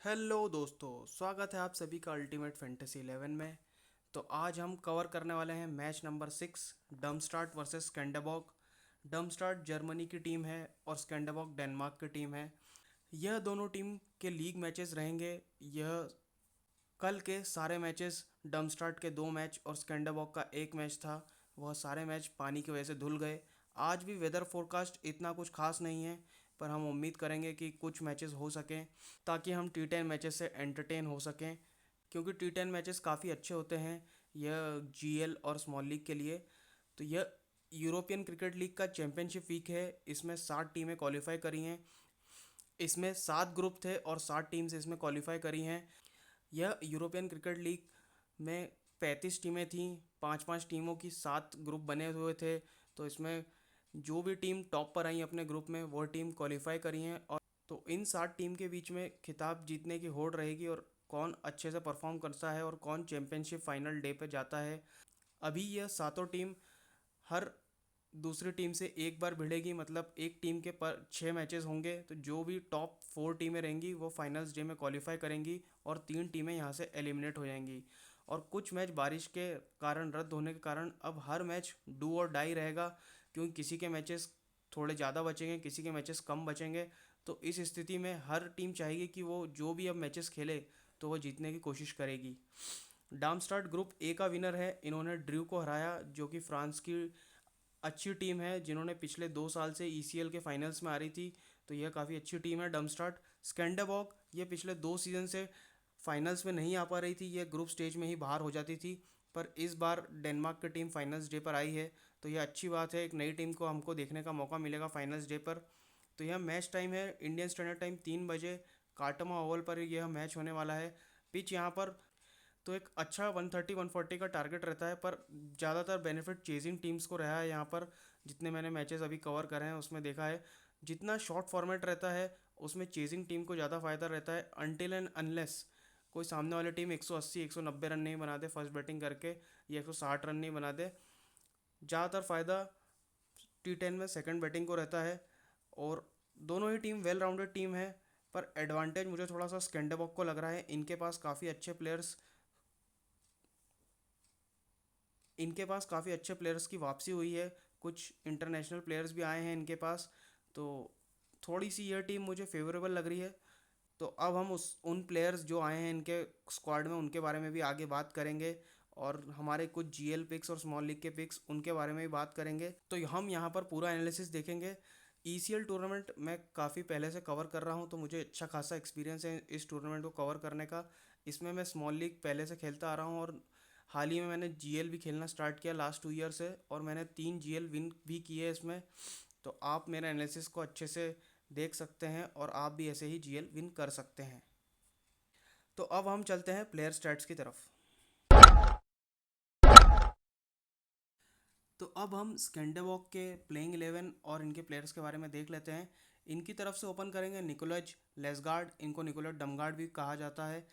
Hello दोस्तों, स्वागत है आप सभी का अल्टीमेट फैंटेसी 11 में। तो आज हम कवर करने वाले हैं मैच नंबर 6, डमस्टार्ट वर्सेस स्कैंडरबॉग। डमस्टार्ट जर्मनी की टीम है और स्कैंडरबॉग डेनमार्क की टीम है। यह दोनों टीम के लीग मैचेस रहेंगे। यह कल के सारे मैचेस, डमस्टार्ट के 2 मैच और स्कैंडरबॉग का 1 मैच था, वह सारे मैच पानी की वजह से धुल गए। आज भी वेदर फोरकास्ट इतना कुछ खास नहीं है, पर हम उम्मीद करेंगे कि कुछ मैचेस हो सकें ताकि हम T10 मैचेस से एंटरटेन हो सकें, क्योंकि T10 मैचेस काफ़ी अच्छे होते हैं यह GL और स्मॉल लीग के लिए। तो यह यूरोपियन क्रिकेट लीग का चैंपियनशिप वीक है। इसमें 60 टीमें क्वालिफाई करी हैं। इसमें 7 ग्रुप थे और 60 टीम्स इसमें क्वालिफाई करी हैं। यह यूरोपियन क्रिकेट लीग में 35 टीमें थीं, 5-5 टीमों की 7 ग्रुप बने हुए थे। तो इसमें जो भी टीम टॉप पर आई अपने ग्रुप में वो टीम क्वालिफाई करी हैं। और तो इन 7 टीम के बीच में खिताब जीतने की होड़ रहेगी और कौन अच्छे से परफॉर्म करता है और कौन चैंपियनशिप फाइनल डे पे जाता है। अभी यह सातों टीम हर दूसरी टीम से एक बार भिड़ेगी, मतलब एक टीम के पर 6 मैचेस होंगे। तो जो भी टॉप 4 टीमें रहेंगी वो फाइनल्स डे में क्वालिफाई करेंगी और 3 टीमें यहाँ से एलिमिनेट हो जाएंगी। और कुछ मैच बारिश के कारण रद्द होने के कारण अब हर मैच डू और डाई रहेगा, क्योंकि किसी के मैचेस थोड़े ज़्यादा बचेंगे, किसी के मैचेस कम बचेंगे। तो इस स्थिति में हर टीम चाहेगी कि वो जो भी अब मैचेस खेले तो वो जीतने की कोशिश करेगी। डार्मस्टार्ट ग्रुप ए का विनर है। इन्होंने ड्रू को हराया, जो कि फ्रांस की अच्छी टीम है, जिन्होंने पिछले 2 साल से ECL के फाइनल्स में आ रही थी। तो यह काफ़ी अच्छी टीम है डमस्टार्ट। स्कैंडरबॉग ये पिछले 2 सीज़न से फाइनल्स में नहीं आ पा रही थी, ये ग्रुप स्टेज में ही बाहर हो जाती थी। पर इस बार डेनमार्क की टीम फाइनल्स डे पर आई है, तो यह अच्छी बात है। एक नई टीम को हमको देखने का मौका मिलेगा फाइनल्स डे पर। तो यह मैच टाइम है इंडियन स्टैंडर्ड टाइम 3 बजे, काटमा ओवल पर यह मैच होने वाला है। पिच यहाँ पर तो एक अच्छा 130-140 का टारगेट रहता है, पर ज़्यादातर बेनिफिट चेजिंग टीम्स को रहा है यहाँ पर। जितने मैंने मैचेस अभी कवर करे हैं उसमें देखा है, जितना शॉर्ट फॉर्मेट रहता है उसमें चेजिंग टीम को ज़्यादा फायदा रहता है, अनटिल एंड अनलेस कोई सामने वाली टीम 180-190 रन नहीं बना दे फर्स्ट बैटिंग करके, या 160 रन नहीं बना दे। ज़्यादातर फ़ायदा T10 में सेकंड बैटिंग को रहता है। और दोनों ही टीम वेल राउंडेड टीम है, पर एडवांटेज मुझे थोड़ा सा स्कैंडरबॉग को लग रहा है। इनके पास काफ़ी अच्छे प्लेयर्स की वापसी हुई है, कुछ इंटरनेशनल प्लेयर्स भी आए हैं इनके पास। तो थोड़ी सी यह टीम मुझे फेवरेबल लग रही है। तो अब हम उस उन प्लेयर्स जो आए हैं इनके स्क्वाड में उनके बारे में भी आगे बात करेंगे, और हमारे कुछ GL पिक्स और स्मॉल लीग के पिक्स उनके बारे में भी बात करेंगे। तो हम यहाँ पर पूरा एनालिसिस देखेंगे। ECL टूर्नामेंट मैं काफ़ी पहले से कवर कर रहा हूँ, तो मुझे अच्छा खासा एक्सपीरियंस है इस टूर्नामेंट को कवर करने का। इसमें मैं स्मॉल लीग पहले से खेलता आ रहा हूँ, और हाल ही में मैंने GL भी खेलना स्टार्ट किया लास्ट 2 ईयर से, और मैंने 3 GL विन भी किए इसमें। तो आप मेरा एनालिसिस को अच्छे से देख सकते हैं और आप भी ऐसे ही GL विन कर सकते हैं। तो अब हम चलते हैं प्लेयर स्टैट्स की तरफ। तो अब हम स्कैंडरबॉग के प्लेइंग 11 और इनके प्लेयर्स के बारे में देख लेते हैं। इनकी तरफ से ओपन करेंगे निकोलज लेसगार्ड, इनको निकोलज डमगार्ड भी कहा जाता है।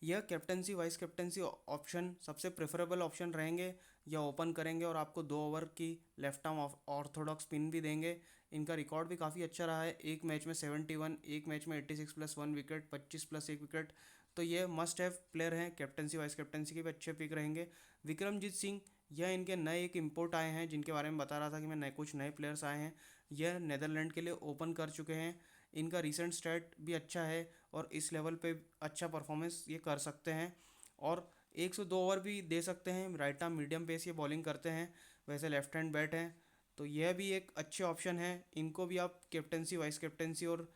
यह कैप्टनसी वाइस कैप्टनसी ऑप्शन सबसे प्रेफरेबल ऑप्शन रहेंगे। यह ओपन करेंगे और आपको 2 ओवर की लेफ्ट आर्म ऑर्थोडॉक्स स्पिन भी देंगे। इनका रिकॉर्ड भी काफ़ी अच्छा रहा है, एक मैच में 71, एक मैच में 86+1 विकेट, 25+1 विकेट। तो ये मस्ट हैव प्लेयर हैं, कैप्टनसी वाइस कैप्टनसी के भी अच्छे पिक रहेंगे। विक्रमजीत सिंह, यह इनके नए एक इम्पोर्ट आए हैं, जिनके बारे में बता रहा था कि मैं नए कुछ नए प्लेयर्स आए हैं। यह नेदरलैंड के लिए ओपन कर चुके हैं। इनका रिसेंट स्टैट भी अच्छा है और इस लेवल पे अच्छा परफॉर्मेंस ये कर सकते हैं। और 102 ओवर भी दे सकते हैं। राइट आर्म मीडियम पेस ये बॉलिंग करते हैं, वैसे लेफ्ट हैंड बैट हैं। तो यह भी एक अच्छे ऑप्शन है। इनको भी आप कैप्टनसी वाइस कैप्टनसी और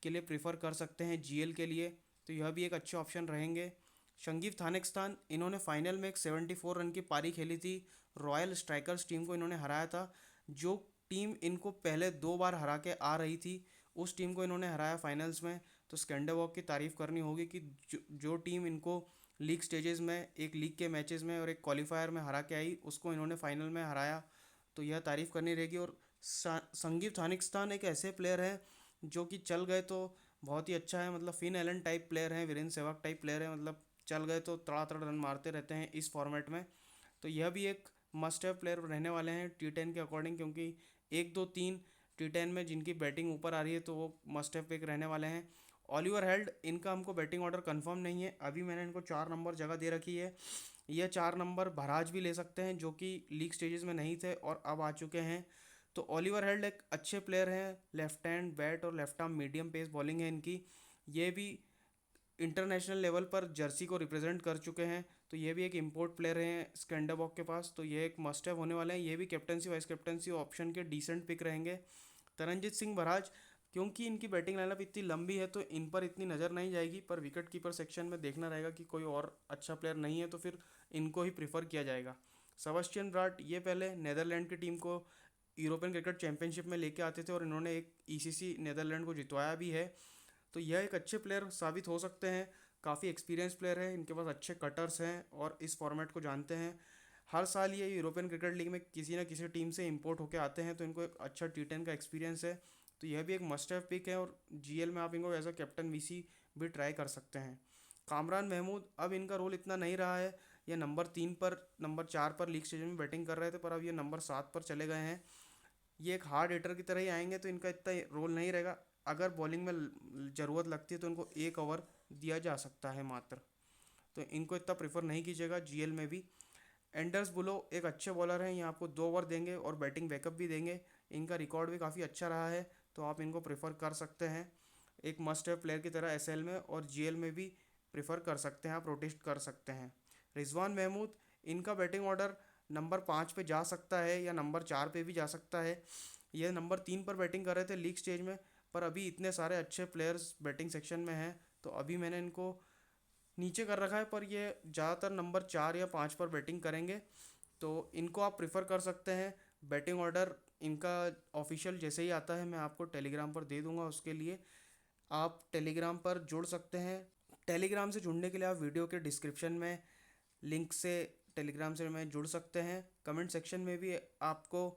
के लिए प्रीफर कर सकते हैं GL के लिए। तो यह भी एक अच्छे ऑप्शन रहेंगे। संगीव थानेक्स्तान, इन्होंने फाइनल में एक 74 रन की पारी खेली थी। रॉयल स्ट्राइकर्स टीम को इन्होंने हराया था, जो टीम इनको पहले 2 बार हरा के आ रही थी, उस टीम को इन्होंने हराया फाइनल्स में। तो स्कैंडरबॉग की तारीफ़ करनी होगी कि जो टीम इनको लीग स्टेजेस में, एक लीग के मैचेस में और एक क्वालिफायर में हरा के आई, उसको इन्होंने फाइनल में हराया। तो यह तारीफ़ करनी रहेगी। और संगीव थानिकस्तान एक ऐसे प्लेयर हैं जो कि चल गए तो बहुत ही अच्छा है, मतलब फिन एलन टाइप प्लेयर हैं, वीरेंद्र सहवाग टाइप प्लेयर हैं, मतलब चल गए तो तड़ातड़ रन मारते रहते हैं इस फॉर्मेट में। तो यह भी एक मस्ट हैव प्लेयर रहने वाले हैं T10 के अकॉर्डिंग, क्योंकि 1 2 3 T10 में जिनकी बैटिंग ऊपर आ रही है तो वो मस्ट हैव पिक रहने वाले हैं। ऑलिवर हेल्ड, इनका हमको बैटिंग ऑर्डर कंफर्म नहीं है, अभी मैंने इनको 4 नंबर जगह दे रखी है। यह 4 नंबर भराज भी ले सकते हैं जो कि लीग स्टेजेस में नहीं थे और अब आ चुके हैं। तो ऑलिवर हेल्ड एक अच्छे प्लेयर हैं, लेफ्ट हैंड बैट और left arm medium pace bowling है इनकी। ये भी इंटरनेशनल लेवल पर जर्सी को रिप्रेजेंट कर चुके हैं, तो ये भी एक इम्पोर्ट प्लेयर हैं स्कैंडरबॉक के पास, तो ये एक मस्ट हैव होने वाले हैं। ये भी कैप्टनसी वाइस कैप्टनसी ऑप्शन के डिसेंट पिक रहेंगे। तरनजीत सिंह बराज, क्योंकि इनकी बैटिंग लाइनअप इतनी लंबी है तो इन पर इतनी नज़र नहीं जाएगी, पर विकेट कीपर सेक्शन में देखना रहेगा कि कोई और अच्छा प्लेयर नहीं है तो फिर इनको ही प्रीफर किया जाएगा। सेबेस्टियन ब्राट, ये पहले नेदरलैंड की टीम को यूरोपियन क्रिकेट चैंपियनशिप में लेके आते थे और इन्होंने एक ईसीसी नेदरलैंड को जितवाया भी है, तो यह एक अच्छे प्लेयर साबित हो सकते हैं। काफ़ी एक्सपीरियंस प्लेयर है, इनके पास अच्छे कटर्स हैं और इस फॉर्मेट को जानते हैं। हर साल ये यूरोपियन क्रिकेट लीग में किसी न किसी टीम से इंपोर्ट होकर आते हैं, तो इनको एक अच्छा T10 का एक्सपीरियंस है, तो यह भी एक मस्ट हैव पिक है। और जीएल में आप इनको एज अ कैप्टन वीसी भी ट्राई कर सकते हैं। कामरान महमूद, अब इनका रोल इतना नहीं रहा है, ये नंबर 3 पर नंबर 4 पर लीग स्टेज में बैटिंग कर रहे थे, पर अब ये नंबर 7 पर चले गए हैं। ये एक हार्ड हिटर की तरह ही आएंगे, तो इनका इतना रोल नहीं रहेगा। अगर बॉलिंग में ज़रूरत लगती है तो इनको 1 ओवर दिया जा सकता है मात्र, तो इनको इतना प्रेफर नहीं कीजिएगा जीएल में भी। एंडर्स बुलो एक अच्छे बॉलर हैं, ये आपको 2 ओवर देंगे और बैटिंग बैकअप भी देंगे। इनका रिकॉर्ड भी काफ़ी अच्छा रहा है, तो आप इनको प्रेफर कर सकते हैं एक मस्ट हैव प्लेयर की तरह एसएल में, और जीएल में भी प्रेफर कर सकते हैं, आप रोटेट कर सकते हैं। रिजवान महमूद, इनका बैटिंग ऑर्डर नंबर 5 पे जा सकता है या नंबर 4 पे भी जा सकता है। ये नंबर 3 पर बैटिंग कर रहे थे लीग स्टेज में, पर अभी इतने सारे अच्छे प्लेयर्स बैटिंग सेक्शन में हैं, तो अभी मैंने इनको नीचे कर रखा है, पर ये ज़्यादातर नंबर 4 या 5 पर बैटिंग करेंगे, तो इनको आप प्रिफर कर सकते हैं। बैटिंग ऑर्डर इनका ऑफिशियल जैसे ही आता है मैं आपको टेलीग्राम पर दे दूंगा, उसके लिए आप टेलीग्राम पर जुड़ सकते हैं। टेलीग्राम से जुड़ने के लिए आप वीडियो के डिस्क्रिप्शन में लिंक से टेलीग्राम से मैं जुड़ सकते हैं। कमेंट सेक्शन में भी आपको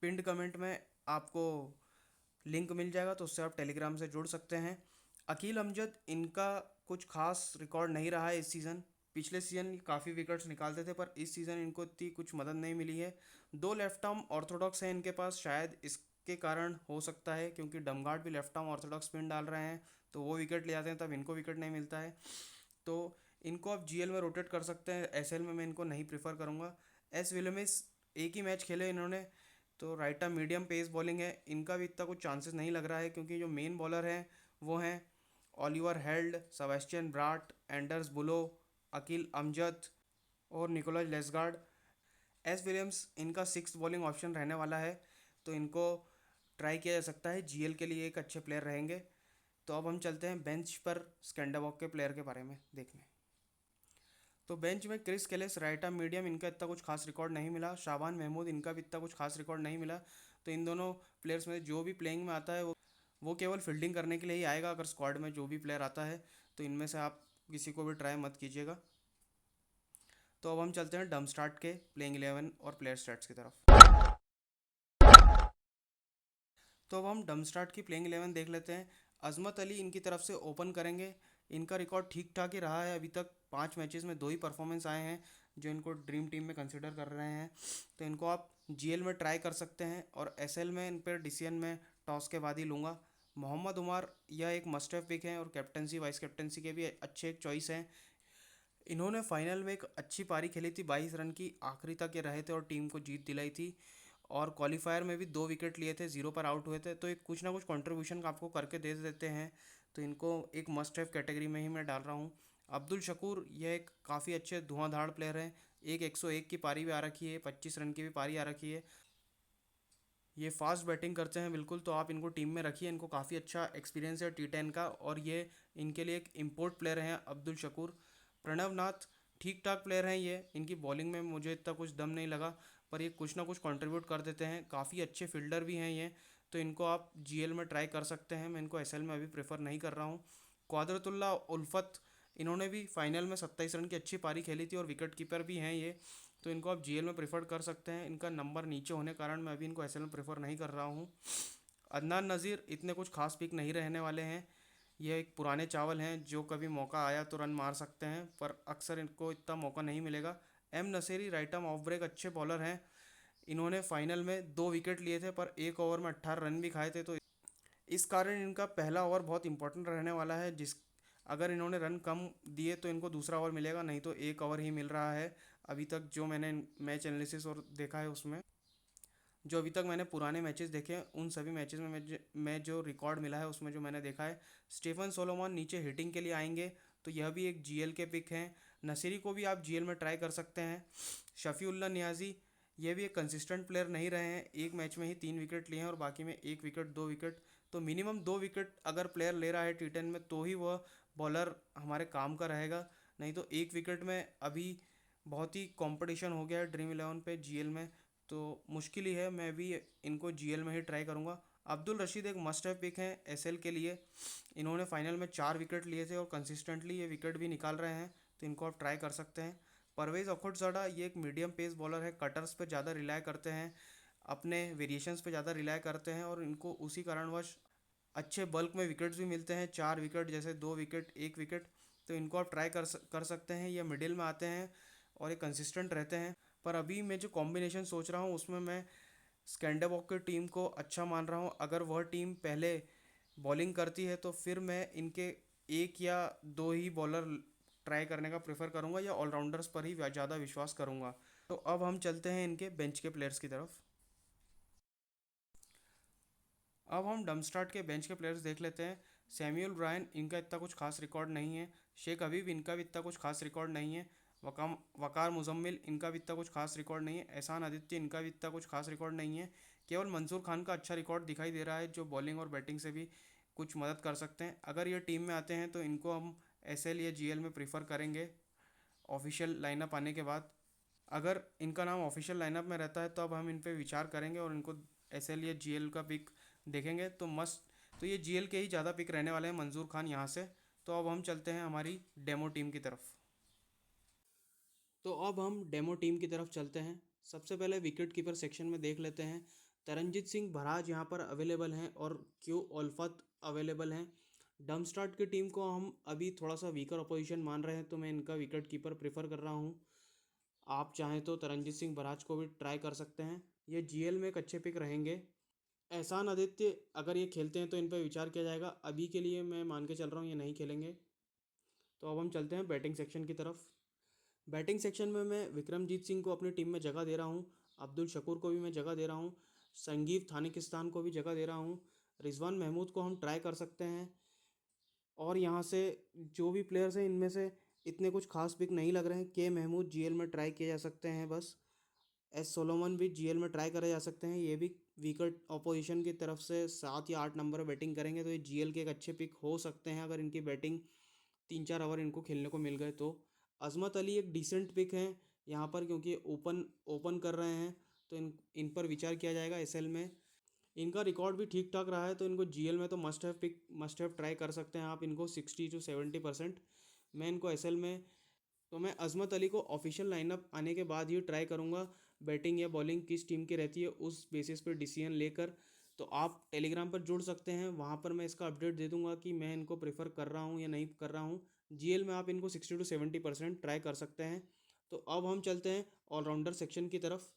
पिंड कमेंट में आपको लिंक मिल जाएगा, तो उससे आप टेलीग्राम से जुड़ सकते हैं। अकील अमजद, इनका कुछ खास रिकॉर्ड नहीं रहा है इस सीज़न। पिछले सीज़न काफ़ी विकेट्स निकालते थे, पर इस सीज़न इनको इतनी कुछ मदद नहीं मिली है। 2 लेफ्ट आर्म ऑर्थोडॉक्स हैं इनके पास, शायद इसके कारण हो सकता है, क्योंकि डमगार्ड भी लेफ्ट आर्म ऑर्थोडॉक्स स्पिन डाल रहे हैं, तो वो विकेट ले आते हैं तब इनको विकेट नहीं मिलता है, तो इनको आप जीएल में रोटेट कर सकते हैं। एसएल में मैं इनको नहीं प्रीफर करूँगा। एस विलियम्स, एक ही मैच खेले इन्होंने, तो right arm medium pace bowling है, इनका भी इतना कुछ चांसेस नहीं लग रहा है, क्योंकि जो मेन बॉलर हैं वो हैं Oliver held, Sebastian ब्राट, Anders Bulo, Aqeel Amjad और निकोलस लेसगार्ड। एस विलियम्स इनका 6th बॉलिंग ऑप्शन रहने वाला है, तो इनको ट्राई किया जा सकता है, जीएल के लिए एक अच्छे प्लेयर रहेंगे। तो अब हम चलते हैं बेंच पर स्कैंडरबॉक के प्लेयर के बारे में देखने। तो बेंच में क्रिस केलेस राइट आर्म मीडियम, इनका इतना कुछ खास रिकॉर्ड नहीं मिला। शाबान महमूद, इनका भी इतना कुछ खास रिकॉर्ड नहीं मिला, तो इन दोनों प्लेयर्स में जो भी प्लेइंग में आता है वो केवल फील्डिंग करने के लिए ही आएगा। अगर स्क्वाड में जो भी प्लेयर आता है तो इनमें से आप किसी को भी ट्राई मत कीजिएगा। तो अब हम चलते हैं डम स्टार्ट के प्लेइंग 11 और प्लेयर स्टैट्स की तरफ। तो अब हम डम स्टार्ट की प्लेइंग 11 देख लेते हैं। अजमत अली इनकी तरफ से ओपन करेंगे। इनका रिकॉर्ड ठीक ठाक ही रहा है, अभी तक 5 मैचेस में 2 ही परफॉर्मेंस आए हैं जो इनको ड्रीम टीम में कंसिडर कर रहे हैं, तो इनको आप जीएल में ट्राई कर सकते हैं, और एसएल में इन पर डिसीजन में टॉस के बाद ही लूँगा। मोहम्मद उमर, यह एक मस्ट हैव पिक है और कैप्टनसी वाइस कैप्टनसी के भी अच्छे एक चॉइस हैं। इन्होंने फाइनल में एक अच्छी पारी खेली थी, 22 रन की, आखिरी तक ये रहे थे और टीम को जीत दिलाई थी, और क्वालिफायर में भी 2 विकेट लिए थे, 0 पर आउट हुए थे, तो एक कुछ ना कुछ कंट्रीब्यूशन आपको करके दे देते हैं, तो इनको एक मस्ट हैव कैटेगरी में ही मैं डाल रहा हूँ। अब्दुल शकूर, यह एक काफ़ी अच्छे धुआंधार प्लेयर हैं, एक 101 की पारी भी आ रखी है, 25 रन की भी पारी आ रखी है, ये फास्ट बैटिंग करते हैं बिल्कुल, तो आप इनको टीम में रखिए, इनको काफ़ी अच्छा एक्सपीरियंस है T10 का, और ये इनके लिए एक इम्पोर्ट प्लेयर हैं अब्दुल शकूर। प्रणव नाथ, ठीक ठाक प्लेयर हैं ये, इनकी बॉलिंग में मुझे इतना कुछ दम नहीं लगा, पर ये कुछ ना कुछ कंट्रीब्यूट कर देते हैं, काफ़ी अच्छे फील्डर भी हैं ये, तो इनको आप जीएल में ट्राई कर सकते हैं, मैं इनको एसएल में अभी प्रेफर नहीं कर रहा हूँ। क्वादरतुल्ला उल्फत, इन्होंने भी फाइनल में 27 रन की अच्छी पारी खेली थी और विकेट कीपर भी हैं ये, तो इनको आप जीएल में प्रेफर कर सकते हैं। इनका नंबर नीचे होने के कारण मैं अभी इनको एसएल में प्रेफर नहीं कर रहा हूँ। अदनान नज़ीर, इतने कुछ खास पिक नहीं रहने वाले हैं, ये एक पुराने चावल हैं जो कभी मौका आया तो रन मार सकते हैं, पर अक्सर इनको इतना मौका नहीं मिलेगा। M Naseri, right arm off break अच्छे बॉलर हैं, इन्होंने फाइनल में 2 विकेट लिए थे, पर 1 ओवर में 18 रन भी खाए थे, तो इस कारण इनका पहला ओवर बहुत इंपॉर्टेंट रहने वाला है। जिस अगर इन्होंने रन कम दिए तो इनको दूसरा ओवर मिलेगा, नहीं तो एक ओवर ही मिल रहा है अभी तक। जो मैंने मैच एनालिसिस और देखा है उसमें, जो अभी तक मैंने पुराने मैचेस देखे हैं उन सभी मैचेस में मैं जो रिकॉर्ड मिला है उसमें जो मैंने देखा है, स्टीफन सोलोमन नीचे हिटिंग के लिए आएंगे, तो यह भी एक जीएल के पिक हैं। नसीरी को भी आप जीएल में ट्राई कर सकते हैं। शफीउल्ला नियाजी, ये भी एक कंसिस्टेंट प्लेयर नहीं रहे हैं, एक मैच में ही 3 विकेट लिए हैं और बाकी में 1 विकेट 2 विकेट। तो मिनिमम 2 विकेट अगर प्लेयर ले रहा है T10 में तो ही वह बॉलर हमारे काम का रहेगा, नहीं तो 1 विकेट में अभी बहुत ही कंपटीशन हो गया है ड्रीम इलेवन पे जीएल में, तो मुश्किल ही है। मैं भी इनको जीएल में ही ट्राई करूँगा। अब्दुल रशीद एक मस्ट हैव पिक है एसएल के लिए। इन्होंने फाइनल में 4 विकेट लिए थे और कंसिस्टेंटली ये विकेट भी निकाल रहे हैं, तो इनको आप ट्राई कर सकते हैं। परवेज़ अखुटज़ाडा, ये एक मीडियम पेस बॉलर है, कटर्स पे ज़्यादा रिलाई करते हैं, अपने वेरिएशंस पे ज़्यादा रिलाई करते हैं और इनको उसी कारणवश अच्छे बल्क में विकेट्स भी मिलते हैं, 4 विकेट जैसे 2 विकेट 1 विकेट। तो इनको आप ट्राई कर सकते हैं। ये मिडिल में आते हैं और ये कंसिस्टेंट रहते हैं। पर अभी मैं जो कॉम्बिनेशन सोच रहा हूँ उसमें मैं स्कैंडेबॉक की टीम को अच्छा मान रहा हूँ। अगर वह टीम पहले बॉलिंग करती है तो फिर मैं इनके एक या दो ही बॉलर ट्राई करने का प्रेफर करूँगा या ऑलराउंडर्स पर ही ज़्यादा विश्वास करूँगा। तो अब हम चलते हैं इनके बेंच के प्लेयर्स की तरफ। अब हम डमस्टार्ट के बेंच के प्लेयर्स देख लेते हैं। सैमुअल ब्रायन, इनका इतना कुछ खास रिकॉर्ड नहीं है। शेख हबीब, इनका भी इतना कुछ खास रिकॉर्ड नहीं है। वकार मुजम्मिल, इनका भी इतना कुछ खास रिकॉर्ड नहीं है। एहसान आदित्य, इनका भी इतना कुछ खास रिकॉर्ड नहीं है। केवल मंसूर खान का अच्छा रिकॉर्ड दिखाई दे रहा है, जो बॉलिंग और बैटिंग से भी कुछ मदद कर सकते हैं। अगर ये टीम में आते हैं तो इनको हम एसएल या जीएल में प्रीफर करेंगे ऑफिशियल लाइनअप आने के बाद। अगर इनका नाम ऑफिशियल लाइनअप में रहता है तो अब हम इन पे विचार करेंगे और इनको एसएल या जीएल का पिक देखेंगे। तो मस्त, तो ये जीएल के ही ज़्यादा पिक रहने वाले हैं मंजूर खान यहाँ से। तो अब हम चलते हैं हमारी डेमो टीम की तरफ। तो अब हम डेमो टीम की तरफ चलते हैं। सबसे पहले विकेट कीपर सेक्शन में देख लेते हैं। तरनजीत सिंह भराज यहाँ पर अवेलेबल हैं और क्यू ओल्फत अवेलेबल हैं। डमस्टार्ट की टीम को हम अभी थोड़ा सा वीकर अपोजिशन मान रहे हैं, तो मैं इनका विकेट कीपर प्रेफर कर रहा हूँ। आप चाहें तो तरनजीत सिंह भराज को भी ट्राई कर सकते हैं, ये जीएल में एक अच्छे पिक रहेंगे। एहसान आदित्य, अगर ये खेलते हैं तो इन पर विचार किया जाएगा, अभी के लिए मैं मान के चल रहा हूँ ये नहीं खेलेंगे। तो अब हम चलते हैं बैटिंग सेक्शन की तरफ। बैटिंग सेक्शन में मैं विक्रमजीत सिंह को अपनी टीम में जगह दे रहा हूँ। अब्दुल शकूर को भी मैं जगह दे रहा हूँ। संगीव थानिकिस्तान को भी जगह दे रहा हूँ। रिजवान महमूद को हम ट्राई कर सकते हैं। और यहाँ से जो भी प्लेयर्स हैं इनमें से इतने कुछ खास पिक नहीं लग रहे हैं। के महमूद जीएल में ट्राई किए जा सकते हैं बस। एस सोलोमन भी जीएल में ट्राई करे जा सकते हैं, ये भी विकेट ऑपोजिशन की तरफ से 7 या 8 नंबर बैटिंग करेंगे, तो ये जीएल के एक अच्छे पिक हो सकते हैं अगर इनकी बैटिंग 3-4 ओवर इनको खेलने को मिल गए तो। अजमत अली एक डिसेंट पिक है यहाँ पर, क्योंकि ओपन ओपन कर रहे हैं, तो इन इन पर विचार किया जाएगा एसएल में। इनका रिकॉर्ड भी ठीक ठाक रहा है, तो इनको जीएल में तो मस्ट हैव ट्राई कर सकते हैं आप इनको 60 to 70%। मैं इनको एसएल में, तो मैं अजमत अली को ऑफिशियल लाइनअप आने के बाद ही ट्राई करूँगा। बैटिंग या बॉलिंग किस टीम की रहती है उस बेसिस पर डिसीजन लेकर। तो आप टेलीग्राम पर जुड़ सकते हैं, वहाँ पर मैं इसका अपडेट दे दूंगा कि मैं इनको प्रेफर कर रहा हूँ या नहीं कर रहा हूँ। जीएल में आप इनको 60 to 70% ट्राई कर सकते हैं। तो अब हम चलते हैं ऑलराउंडर सेक्शन की तरफ।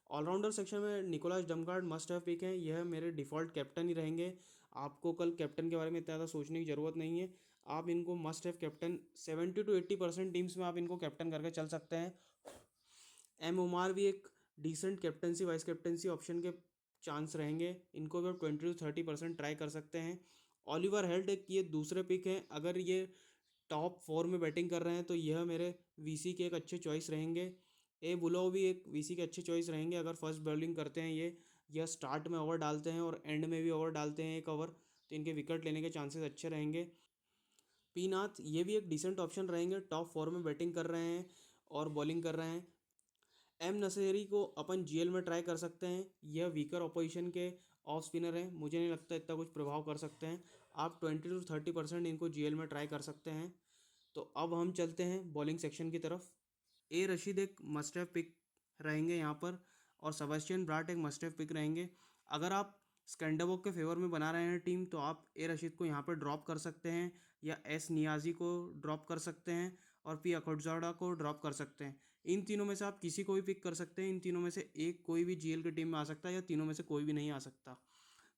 ऑलराउंडर सेक्शन में निकोलस डमगार्ड मस्ट हैव पिक है, यह मेरे डिफ़ॉल्ट कैप्टन ही रहेंगे। आपको कल कैप्टन के बारे में इतना ज़्यादा सोचने की ज़रूरत नहीं है। आप इनको must have captain 70 to 80% teams में आप इनको कैप्टन करके चल सकते हैं। एम उमार भी एक decent captaincy vice captaincy option के चांस रहेंगे, इनको भी आप 20 to 30% ट्राई कर सकते हैं। ऑलिवर हेल्ड एक ये दूसरे पिक हैं, अगर ये टॉप 4 में बैटिंग कर रहे हैं तो यह मेरे वीसी के एक अच्छे चॉइस रहेंगे। ए बुलो भी एक वीसी के अच्छे चॉइस रहेंगे अगर फर्स्ट बॉलिंग करते हैं ये। यह स्टार्ट में ओवर डालते हैं और एंड में भी ओवर डालते हैं एक ओवर, तो इनके विकेट लेने के चांसेस अच्छे रहेंगे। पी नाथ, ये भी एक डिसेंट ऑप्शन रहेंगे, टॉप 4 में बैटिंग कर रहे हैं और बॉलिंग कर रहे हैं। एम नसेरी को अपन जीएल में ट्राई कर सकते हैं, यह वीकर ऑपोजिशन के ऑफ स्पिनर हैं, मुझे नहीं लगता इतना कुछ प्रभाव कर सकते हैं। आप 20 to 30% इनको जीएल में ट्राई कर सकते हैं। तो अब हम चलते हैं बॉलिंग सेक्शन की तरफ। ए रशीद एक मस्ट हैव पिक रहेंगे यहाँ पर, और सेबेस्टियन ब्राट एक मस्ट हैव पिक रहेंगे। अगर आप स्कैंडरबॉग के फेवर में बना रहे हैं टीम तो आप ए रशीद को यहाँ पर ड्रॉप कर सकते हैं, या एस नियाजी को ड्रॉप कर सकते हैं, और पी अखुटज़ाडा को ड्रॉप कर सकते हैं। इन तीनों में से आप किसी को भी पिक कर सकते हैं, इन तीनों में से एक कोई भी जीएल की टीम में आ सकता है या तीनों में से कोई भी नहीं आ सकता।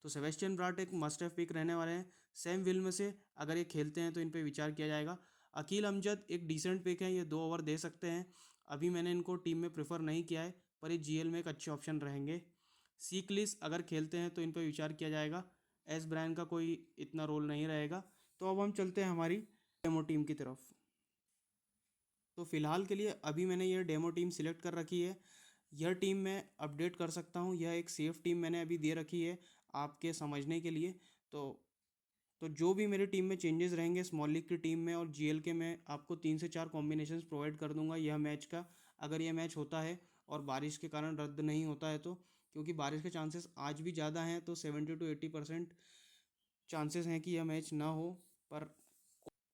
तो सेबेस्टियन ब्राट एक मस्ट हैव पिक रहने वाले हैं। सैम विल्म से अगर ये खेलते हैं तो इन पे विचार किया जाएगा। अकील अमजद एक डिसेंट पिक है, ये 2 ओवर दे सकते हैं। अभी मैंने इनको टीम में प्रेफर नहीं किया है, पर ये जीएल में एक अच्छे ऑप्शन रहेंगे। सीक्लिस अगर खेलते हैं तो इन पर विचार किया जाएगा। एस ब्रायन का कोई इतना रोल नहीं रहेगा। तो अब हम चलते हैं हमारी डेमो टीम की तरफ। तो फिलहाल के लिए अभी मैंने यह डेमो टीम सिलेक्ट कर रखी है। यह टीम मैं अपडेट कर सकता हूँ, यह एक सेफ टीम मैंने अभी दे रखी है आपके समझने के लिए। तो जो भी मेरे टीम में चेंजेस रहेंगे स्मॉल लीग की टीम में और जीएल के, मैं आपको 3 से 4 कॉम्बिनेशंस प्रोवाइड कर दूंगा यह मैच का। अगर यह मैच होता है और बारिश के कारण रद्द नहीं होता है तो, क्योंकि बारिश के चांसेस आज भी ज़्यादा हैं, तो 70 to 80% चांसेस हैं कि यह मैच ना हो।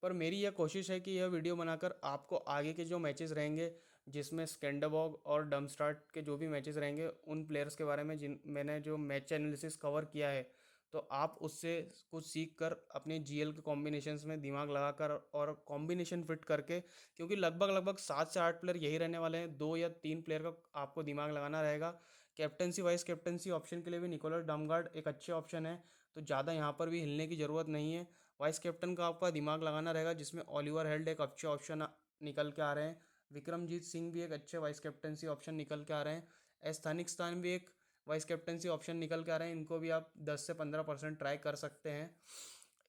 पर मेरी यह कोशिश है कि यह वीडियो बनाकर आपको आगे के जो मैचेस रहेंगे, जिसमें स्कैंडरबॉग और डमस्टार्ट के जो भी मैचेस रहेंगे उन प्लेयर्स के बारे में जिन मैंने जो मैच एनालिसिस कवर किया है, तो आप उससे कुछ सीख कर अपने जीएल के कॉम्बिनेशंस में दिमाग लगाकर और कॉम्बिनेशन फिट करके, क्योंकि लगभग लगभग 7 से 8 प्लेयर यही रहने वाले हैं, 2 या 3 प्लेयर का आपको दिमाग लगाना रहेगा। कैप्टनसी वाइस कैप्टनसी ऑप्शन के लिए भी निकोलस डमगार्ड एक अच्छे ऑप्शन है, तो ज़्यादा यहाँ पर भी हिलने की ज़रूरत नहीं है। वाइस कैप्टन का आपका दिमाग लगाना रहेगा, जिसमें ओलिवर हेल्ड एक अच्छे ऑप्शन निकल के आ रहे हैं। विक्रमजीत सिंह भी एक अच्छे वाइस कैप्टनसी ऑप्शन निकल के आ रहे हैं। एस्थानिकस्तान भी एक वाइस कैप्टनसी ऑप्शन निकल के आ रहे हैं, इनको भी आप 10 से 15% ट्राई कर सकते हैं।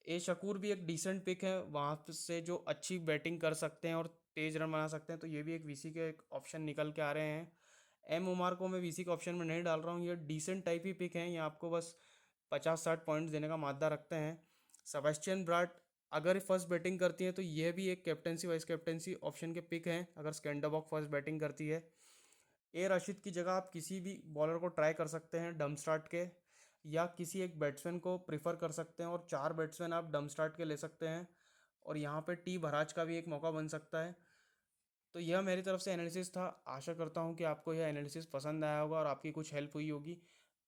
ए शकूर भी एक डिसेंट पिक है, वहाँ से जो अच्छी बैटिंग कर सकते हैं और तेज रन बना सकते हैं, तो ये भी एक वीसी के एक ऑप्शन निकल के आ रहे हैं। एम उमार को मैं वीसी के ऑप्शन में नहीं डाल रहा हूँ, ये डिसेंट टाइप ही पिक है, ये आपको बस 50-60 पॉइंट्स देने का मादा रखते हैं। सेबेस्टियन ब्राट अगर फर्स्ट बैटिंग करती है तो यह भी एक कैप्टनसी वाइस कैप्टनसी ऑप्शन के पिक हैं, अगर स्कैंडरबॉग फर्स्ट बैटिंग करती है। ए रशीद की जगह आप किसी भी बॉलर को ट्राई कर सकते हैं डमस्टार्ट के, या किसी एक बैट्समैन को प्रिफर कर सकते हैं, और 4 बैट्समैन आप डमस्टार्ट के ले सकते हैं, और यहाँ पे टी भराज का भी एक मौका बन सकता है। तो यह मेरी तरफ से एनालिसिस था, आशा करता हूँ कि आपको यह एनालिसिस पसंद आया होगा और आपकी कुछ हेल्प हुई होगी।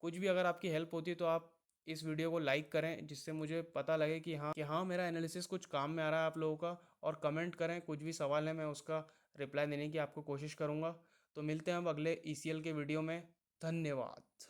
कुछ भी अगर आपकी हेल्प होती है तो आप इस वीडियो को लाइक करें, जिससे मुझे पता लगे कि हाँ मेरा एनालिसिस कुछ काम में आ रहा है आप लोगों का। और कमेंट करें, कुछ भी सवाल है मैं उसका रिप्लाई देने की आपको कोशिश करूँगा। तो मिलते हैं अब अगले ईसीएल के वीडियो में। धन्यवाद।